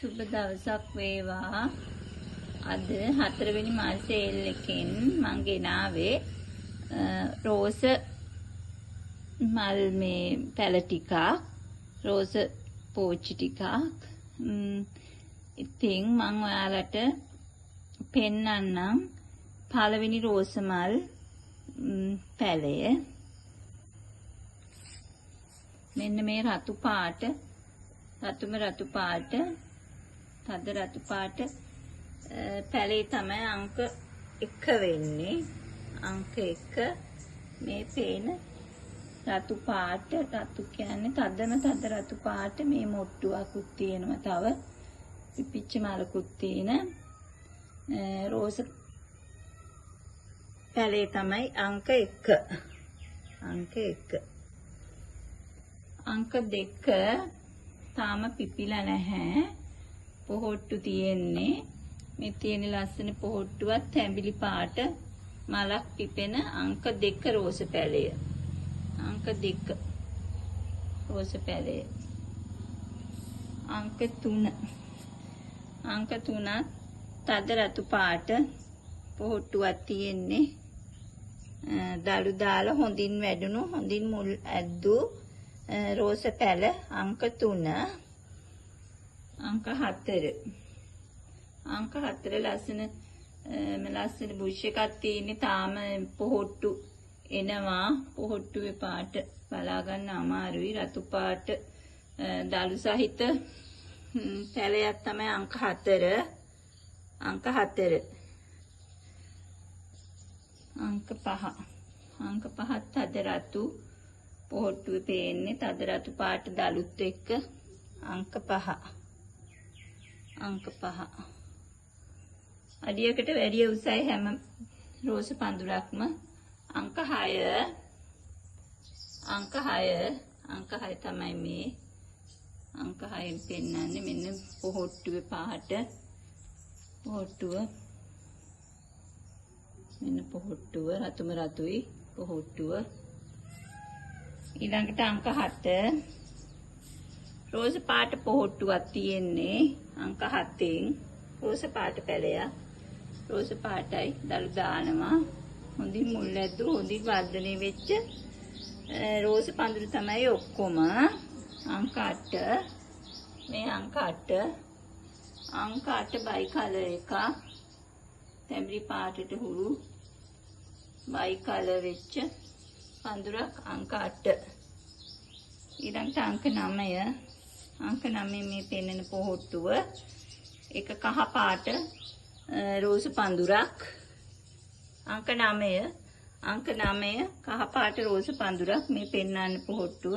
සුබ දවසක් වේවා. අද 4 වෙනි මල් සේල් එකෙන් මං ගෙනාවේ රෝස මල් මේ පැල ටිකක්, රෝස පෝච්චි ටිකක්. ඉතින් මං ඔයාලට පෙන්නන්නම් පළවෙනි රෝස මල් පැලය. මෙන්න මේ රතු පාට, රතු පාට, තද රතු පාට පැලේ තමයි අංක 1 වෙන්නේ. අංක 1 මේ පේන රතු පාට, රතු කියන්නේ තද රතු පාට. මේ මොට්ටුවකුත් තියෙනවා, තව පිපිච්ච මලකුත් තියෙන රෝස පැලේ තමයි අංක 1. අංක 1. අංක 2 තාම පිපිලා නැහැ. පොහොට්ටු තියෙන්නේ. මේ තියෙන ලස්සන පොහොට්ටුවත් තැඹිලි පාට මලක් පිපෙන අංක 2 රෝස පැලය. අංක 2 රෝස පැලය. අංක 3. අංක 3ත් තද රතු පාට පොහොට්ටුවක් තියෙන්නේ. දළු දාලා හොඳින් වැඩුණු, හොඳින් මුල් ඇද්දු රෝස පැල අංක 3. අංක 4. අංක 4 ලස්සන බුෂ් එකක් තියෙන්නේ. තාම පොහොට්ටු එනවා. පොහොට්ටුවේ පාට බලා ගන්න අමාරුයි. රතු පාට දළු සහිත පැලයක් තමයි අංක 4. අංක 4. අංක 5. අංක 5ත් තද රතු පොහොට්ටුවේ පේන්නේ. තද රතු පාට දළුත් එක්ක අංක 5. අංක 5. අඩියකට වැඩිය උසයි හැම රෝස පඳුරක්ම. අංක 6. අංක 6. අංක 6 තමයි මේ. අංක 6ෙන් පෙන්නන්නේ මෙන්න පොහොට්ටුවේ පාට. පොහොට්ටුව මෙන්න පොහොට්ටුව රතුයි පොහොට්ටුව. ඊළඟට අංක 7 රෝස පාට පොහොට්ටුවක් තියෙන්නේ. අංක 7න් රෝස පාට පැලයක්. රෝස පාටයි දළු දානවා. හොඳින් මුල් ඇද්දු, හොඳින් වර්ධනය වෙච්ච රෝස පඳුරු තමයි ඔක්කොම. අංක 8. මේ අංක 8. අංක 8 බයි කලර් එකක්. තැඹිලි පාටට හුරු බයි කලර් වෙච්ච පඳුරක් අංක 8. ඊළඟට අංක 9. අංක 9 මේ පෙන්නන පොහොට්ටුව. එක කහ පාට රෝස පඳුරක්. අංක 9. අංක 9 කහ පාට රෝස පඳුරක්. මේ පෙන්නන පොහොට්ටුව.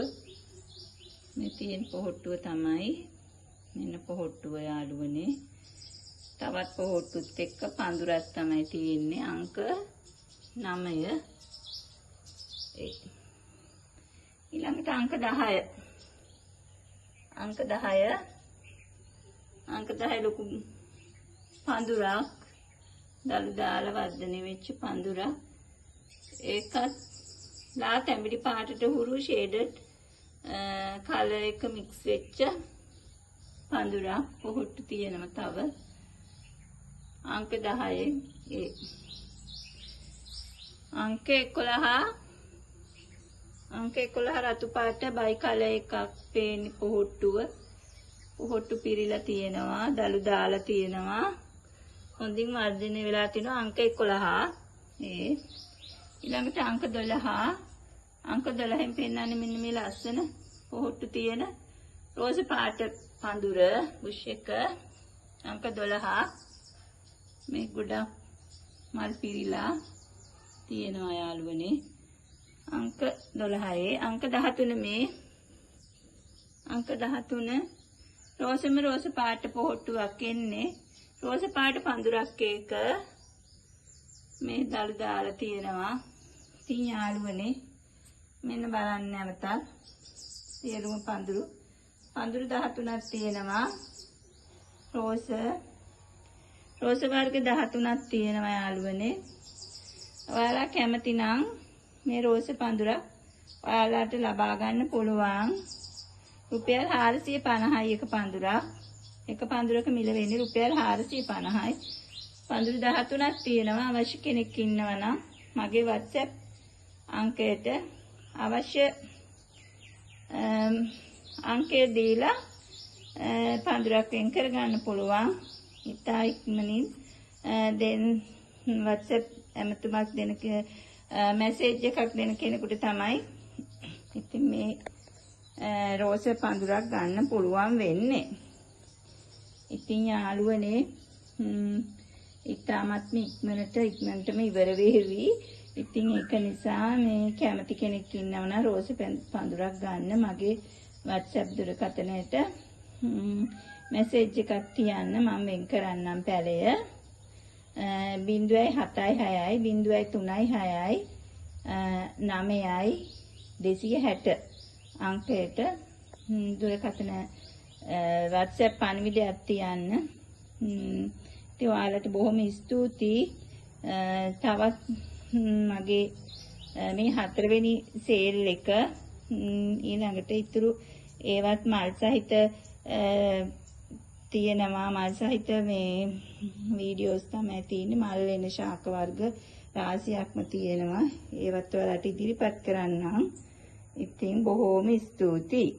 මේ තියෙන පොහොට්ටුව තමයි. මෙන්න පොහොට්ටුව යාළුවනේ. තවත් පොහොට්ටුත් එක්ක පඳුරක් තමයි තියෙන්නේ. අංක 9. ඊළඟට අංක 10. අංක 10. අංක 10 ලොකු පඳුරක්. දළු දාලා වර්ධනය වෙච්ච පඳුරක්. ඒකත් ලා තැඹිලි පාටට හුරු ෂේඩඩ් කලර් එක මික්ස් වෙච්ච පඳුරක්. පොහොට්ටු තියෙනවා තව. අංක 10. අංක 11. අංක 11 රතු පාට බයි කලර් එකක් පේන්නේ පොහොට්ටුව. පොහොට්ටු පිරීලා තියෙනවා, දළු දාලා තියෙනවා. හොඳින් වර්ධනය වෙලා තිනවා. අංක 11. ඊළඟට අංක 12. අංක 12න් පෙන්නන්නේ මෙන්න මේ ලස්සන පොහොට්ටු තියෙන රෝස පාට පඳුර බුෂ් එක. අංක 12. මේ ගොඩක් මල් පිරීලා තියෙනවා යාළුවනේ. අංක 12. අංක 13 මේ. අංක 13 රෝස පාට පොහොට්ටුවක් එන්නේ. රෝස පාට පඳුරක් එක මේ දළු දාලා තියෙනවා. ඉතින් යාළුවනේ මෙන්න බලන්න නැවතත් සියලුම පඳුරු 13ක් තියෙනවා. රෝස වර්ග 13ක් තියෙනවා යාළුවනේ. ඔයාලා කැමති නම් මේ රෝස පඳුරක් ඔයාලට ලබා ගන්න පුළුවන්. රුපියල් 450යි එක පඳුරක්. එක පඳුරක මිල වෙන්නේ රුපියල් 450යි. පඳුරු 13ක් තියෙනවා. අවශ්‍ය කෙනෙක් ඉන්නවා නම් මගේ WhatsApp අංකයට අවශ්‍ය අංකය දීලා පඳුරක් වෙන් කරගන්න පුළුවන්. ඉතා ඉක්මනින් දැන් WhatsApp ඇමතුමක් දෙන මැසේජ් එකක් දෙන කෙනෙකුට තමයි ඉතින් මේ රෝස පඳුරක් ගන්න පුළුවන් වෙන්නේ. ඉතින් යාළුවනේ ඉතාමත්ම ඉක්මනටම ඉවර වෙවි. ඉතින් ඒක නිසා මේ කැමති කෙනෙක් ඉන්නවනම් රෝස පඳුරක් ගන්න මගේ WhatsApp දුරකථනයට මැසේජ් එකක් තියන්න. මම වෙන් කරන්නම් පැලය 076යි 036යි 9යි 260 අංකයට දුරකථන WhatsApp පණිවිඩයක් තියන්න. ඉතින් ඔයාලට බොහොම ස්තුතියි. තවත් මගේ මේ 4 වෙනි සේල් එක ඊළඟට ඉතුරු ඒවත් මල් සහිත තියෙනවා. මල් සහිත මේ වීඩියෝස් තමයි තියෙන්නේ. මල් වෙන ශාක වර්ග රාශියක්ම තියෙනවා. ඒවත් ඔයාලට ඉදිරිපත් කරන්නම්. ඉතින් බොහොම ස්තුතියි.